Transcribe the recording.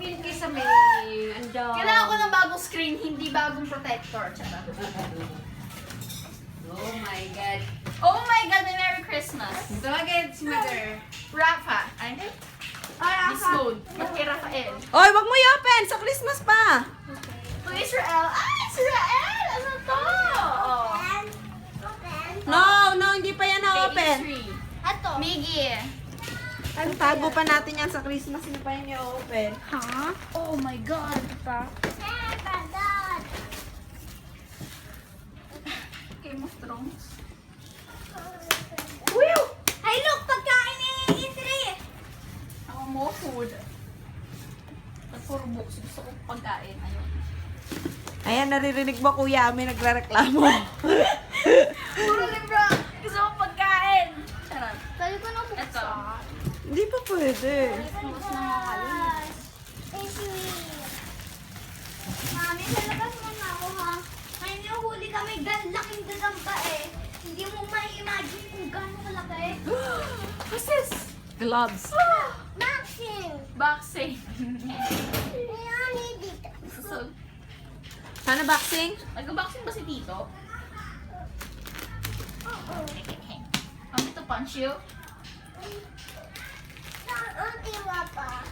pin kaysa may ando. Kailangan ko ng bagong screen, hindi bagong protector. Tsaka. Oh my God. Oh my God, may Merry Christmas. Tawagin si Mother. Rafa. Ay, Miss Mode. Ba't kay Rafael? Oy, wag mo i-open! Sa Christmas pa! To Israel. Ay, Israel! Ano to? Oh. No, hindi pa yan na-open. Ato. Miggy. Ay, tago pa natin yan sa Christmas. Hindi pa yan i-open. Ha? Oh my God. Pa. Game of Thrones. Whew! Ay, look! Pagkain ni Itri! Ako mo food. Pag puro books, gusto ko pagkain. Ayun. Ayan, naririnig mo, kuya. May nagre-reklamo. Puro libro! Gusto ko pagkain! Charot. Sabi ko nang buksan. Ito. Hindi pa pwede. Mas nangangalit. Mami, sa labas mo na ako ha. Ngayon yung huli kami, laking gagamba eh. Hindi mo mai-imagine kung gano'ng kalaki. What's this? Gloves. Maxing! Boxing. Ayan, dito. So, Sana boxing? nag-boxing ba si Tito? Oo. Want me to punch you? Saan ang tiwa pa?